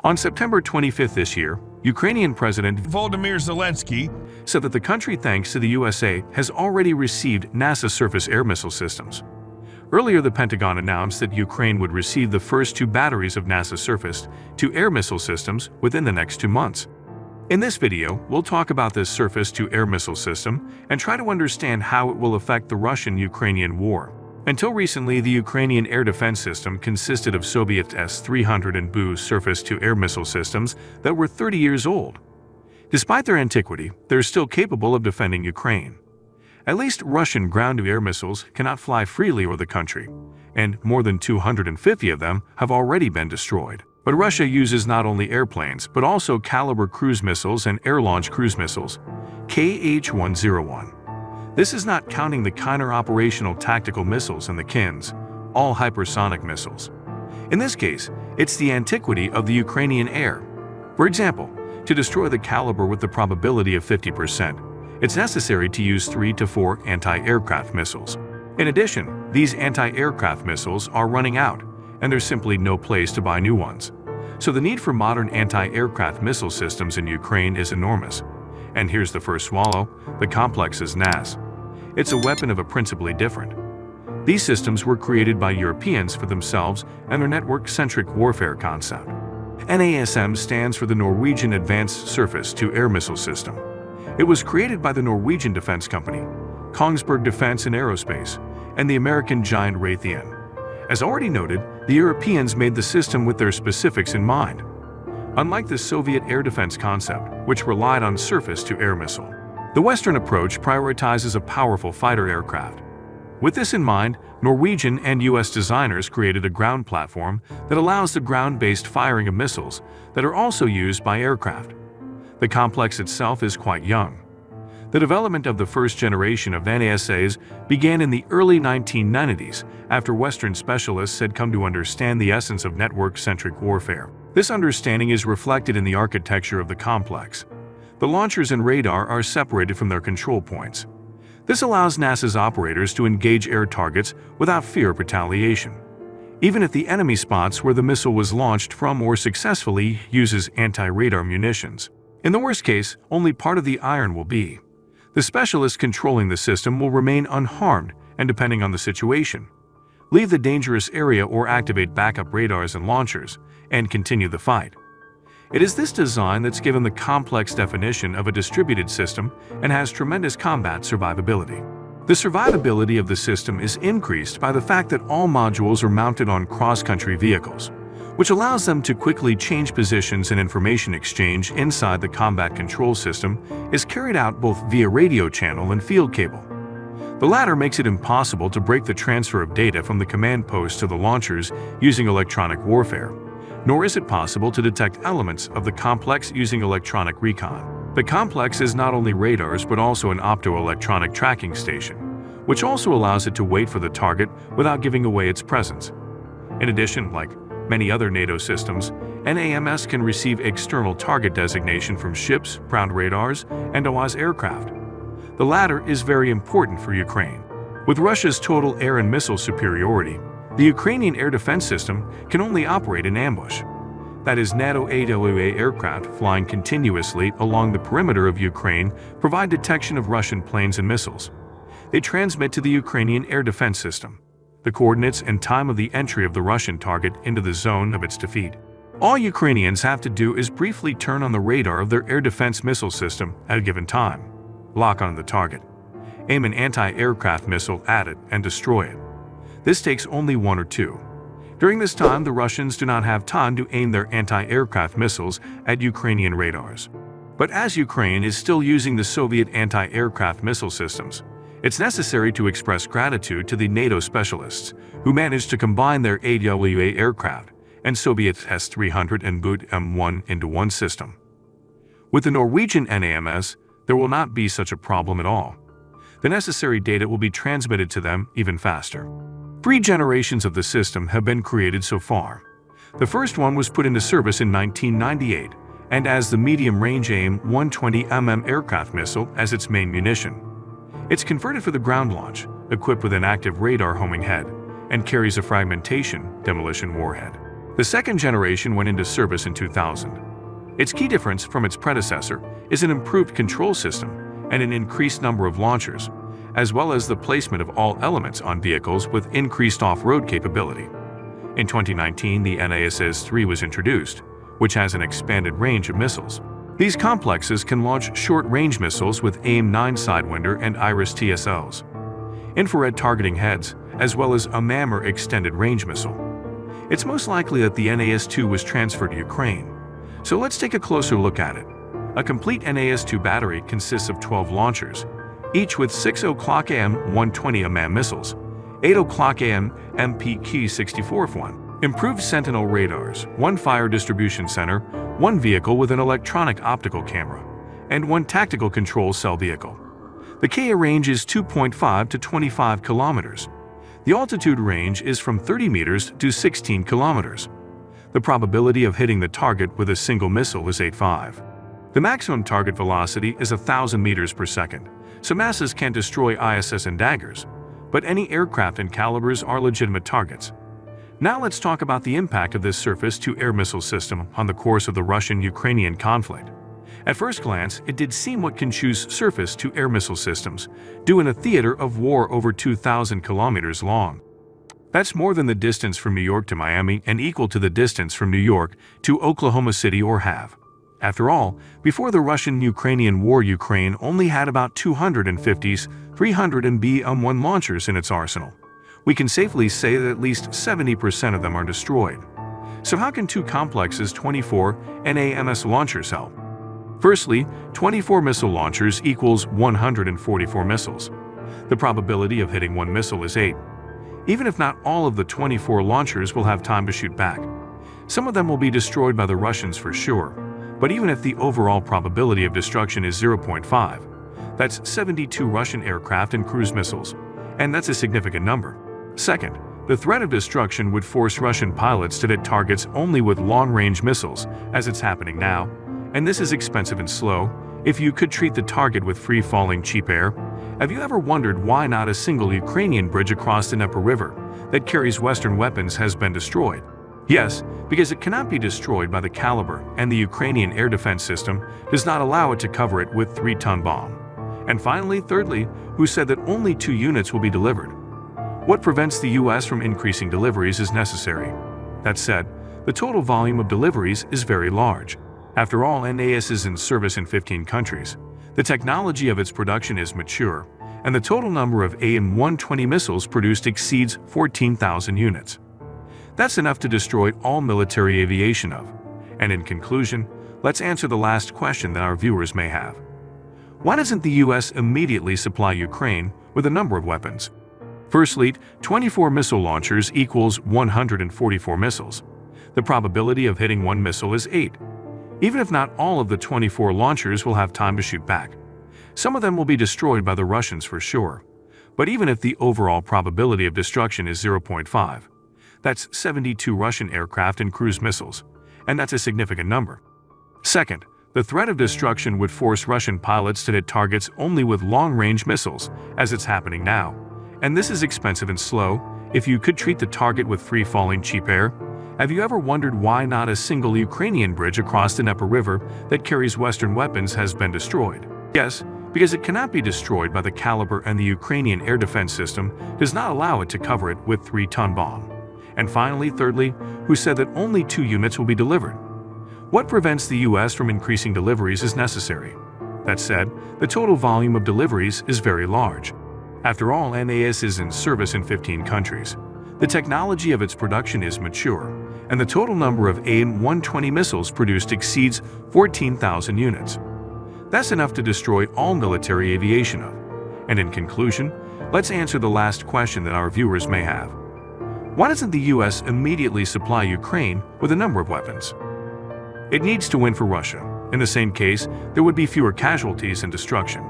On September 25th this year, Ukrainian President Volodymyr Zelensky said that the country, thanks to the USA, has already received NASA surface air missile systems. Earlier, the Pentagon announced that Ukraine would receive the first 2 batteries of NASA surface-to-air missile systems within the next 2 months. In this video, we'll talk about this surface-to-air missile system and try to understand how it will affect the Russian-Ukrainian war. Until recently, the Ukrainian air defense system consisted of Soviet S-300 and Bu surface-to-air missile systems that were 30 years old. Despite their antiquity, they're still capable of defending Ukraine. At least Russian ground-to-air missiles cannot fly freely over the country, and more than 250 of them have already been destroyed. But Russia uses not only airplanes, but also caliber cruise missiles and air-launched cruise missiles, Kh-101. This is not counting the counter-operational tactical missiles and the KINs, all hypersonic missiles. In this case, it's the antiquity of the Ukrainian air. For example, to destroy the caliber with the probability of 50%, it's necessary to use 3 to 4 anti-aircraft missiles. In addition, these anti-aircraft missiles are running out, and there's simply no place to buy new ones. So the need for modern anti-aircraft missile systems in Ukraine is enormous. And here's the first swallow: the complex is NAS. It's a weapon of a principally different. These systems were created by Europeans for themselves and their network-centric warfare concept. NASAMS stands for the Norwegian Advanced Surface-to-Air Missile System. It was created by the Norwegian defense company, Kongsberg Defense and Aerospace, and the American giant Raytheon. As already noted, the Europeans made the system with their specifics in mind. Unlike the Soviet air defense concept, which relied on surface-to-air missile, the Western approach prioritizes a powerful fighter aircraft. With this in mind, Norwegian and US designers created a ground platform that allows the ground-based firing of missiles that are also used by aircraft. The complex itself is quite young. The development of the first generation of NASAMS began in the early 1990s after Western specialists had come to understand the essence of network-centric warfare. This understanding is reflected in the architecture of the complex. The launchers and radar are separated from their control points. This allows NASA's operators to engage air targets without fear of retaliation, even if the enemy spots where the missile was launched from or successfully uses anti-radar munitions. In the worst case, only part of the iron will be. The specialist controlling the system will remain unharmed and, depending on the situation, leave the dangerous area or activate backup radars and launchers and continue the fight. It is this design that's given the complex definition of a distributed system and has tremendous combat survivability. The survivability of the system is increased by the fact that all modules are mounted on cross-country vehicles, which allows them to quickly change positions, and information exchange inside the combat control system is carried out both via radio channel and field cable. The latter makes it impossible to break the transfer of data from the command post to the launchers using electronic warfare, nor is it possible to detect elements of the complex using electronic recon. The complex is not only radars but also an optoelectronic tracking station, which also allows it to wait for the target without giving away its presence. In addition, like many other NATO systems, NASAMS can receive external target designation from ships, ground radars, and OAS aircraft. The latter is very important for Ukraine. With Russia's total air and missile superiority, the Ukrainian air defense system can only operate in ambush. That is, NATO AWA aircraft flying continuously along the perimeter of Ukraine provide detection of Russian planes and missiles. They transmit to the Ukrainian air defense system the coordinates and time of the entry of the Russian target into the zone of its defeat. All Ukrainians have to do is briefly turn on the radar of their air defense missile system at a given time, lock on the target, aim an anti-aircraft missile at it, and destroy it. This takes only 1 or 2. During this time, the Russians do not have time to aim their anti-aircraft missiles at Ukrainian radars. But as Ukraine is still using the Soviet anti-aircraft missile systems, it's necessary to express gratitude to the NATO specialists who managed to combine their AWA aircraft and Soviet S-300 and Bu M1 into one system. With the Norwegian NASAMS, there will not be such a problem at all. The necessary data will be transmitted to them even faster. 3 generations of the system have been created so far. The first one was put into service in 1998 and as the medium-range AIM-120mm aircraft missile as its main munition. It's converted for the ground launch, equipped with an active radar homing head, and carries a fragmentation demolition warhead. The second generation went into service in 2000. Its key difference from its predecessor is an improved control system and an increased number of launchers, as well as the placement of all elements on vehicles with increased off-road capability. In 2019, the NASAMS-3 was introduced, which has an expanded range of missiles. These complexes can launch short-range missiles with AIM-9 Sidewinder and Iris TSLs, infrared targeting heads, as well as a MAMR extended range missile. It's most likely that the NAS-2 was transferred to Ukraine, so let's take a closer look at it. A complete NAS-2 battery consists of 12 launchers, each with 6 o'clock AM 120 AMAM missiles, 8 o'clock AM MPQ-64F1, improved Sentinel radars, 1 fire distribution center, 1 vehicle with an electronic optical camera, and 1 tactical control cell vehicle. The KA range is 2.5 to 25 kilometers. The altitude range is from 30 meters to 16 kilometers. The probability of hitting the target with a single missile is 8.5. The maximum target velocity is 1,000 meters per second, so masses can destroy ISS and daggers, but any aircraft and calibers are legitimate targets. Now let's talk about the impact of this surface-to-air missile system on the course of the Russian-Ukrainian conflict. At first glance, it did seem what can choose surface-to-air missile systems do in a theater of war over 2,000 kilometers long. That's more than the distance from New York to Miami and equal to the distance from New York to Oklahoma City or Have. After all, before the Russian-Ukrainian war, Ukraine only had about 250s, 300 and BM-1 launchers in its arsenal. We can safely say that at least 70% of them are destroyed. So how can 2 complexes 24 NASAMS launchers help? Firstly, 24 missile launchers equals 144 missiles. The probability of hitting 1 missile is 8. Even if not all of the 24 launchers will have time to shoot back. Some of them will be destroyed by the Russians for sure, but even if the overall probability of destruction is 0.5, that's 72 Russian aircraft and cruise missiles, and that's a significant number. Second, the threat of destruction would force Russian pilots to hit targets only with long-range missiles, as it's happening now, and this is expensive and slow. If you could treat the target with free-falling cheap air, have you ever wondered why not a single Ukrainian bridge across the Dnieper River that carries Western weapons has been destroyed? Yes, because it cannot be destroyed by the caliber, and the Ukrainian air defense system does not allow it to cover it with 3-ton bomb. And finally, thirdly, who said that only 2 units will be delivered? What prevents the US from increasing deliveries is necessary. That said, the total volume of deliveries is very large. After all, NAS is in service in 15 countries. The technology of its production is mature, and the total number of AIM-120 missiles produced exceeds 14,000 units. That's enough to destroy all military aviation of. And in conclusion, let's answer the last question that our viewers may have. Why doesn't the US immediately supply Ukraine with a number of weapons? Firstly, 24 missile launchers equals 144 missiles. The probability of hitting 1 missile is 8. Even if not all of the 24 launchers will have time to shoot back. Some of them will be destroyed by the Russians for sure. But even if the overall probability of destruction is 0.5, that's 72 Russian aircraft and cruise missiles, and that's a significant number. Second, the threat of destruction would force Russian pilots to hit targets only with long-range missiles, as it's happening now. And this is expensive and slow. If you could treat the target with free-falling cheap air, have you ever wondered why not a single Ukrainian bridge across the Dnieper River that carries Western weapons has been destroyed? Yes, because it cannot be destroyed by the caliber, and the Ukrainian air defense system does not allow it to cover it with 3-ton bomb. And finally, thirdly, who said that only 2 units will be delivered? What prevents the US from increasing deliveries is necessary. That said, the total volume of deliveries is very large. After all, NAS is in service in 15 countries. The technology of its production is mature, and the total number of AIM-120 missiles produced exceeds 14,000 units. That's enough to destroy all military aviation of. And in conclusion, let's answer the last question that our viewers may have. Why doesn't the US immediately supply Ukraine with a number of weapons? It needs to win for Russia. In the same case, there would be fewer casualties and destruction.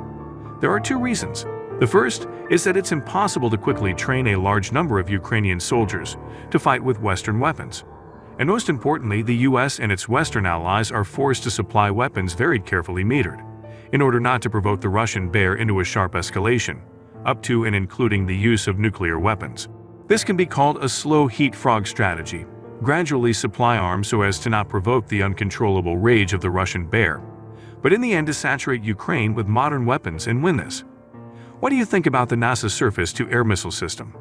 There are 2 reasons. The first is that it's impossible to quickly train a large number of Ukrainian soldiers to fight with Western weapons. And most importantly, the US and its Western allies are forced to supply weapons very carefully metered, in order not to provoke the Russian bear into a sharp escalation, up to and including the use of nuclear weapons. This can be called a slow heat frog strategy, gradually supply arms so as to not provoke the uncontrollable rage of the Russian bear, but in the end to saturate Ukraine with modern weapons and win this. What do you think about the NASA surface-to-air missile system?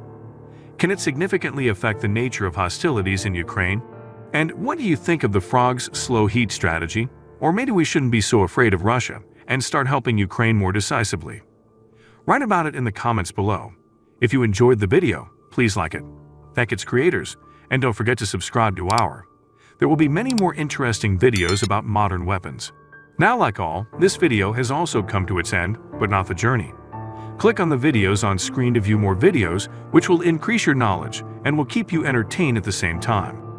Can it significantly affect the nature of hostilities in Ukraine? And what do you think of the frog's slow heat strategy? Or maybe we shouldn't be so afraid of Russia and start helping Ukraine more decisively? Write about it in the comments below. If you enjoyed the video, please like it, thank its creators, and don't forget to subscribe to our. There will be many more interesting videos about modern weapons. Now, like all, this video has also come to its end, but not the journey. Click on the videos on screen to view more videos, which will increase your knowledge and will keep you entertained at the same time.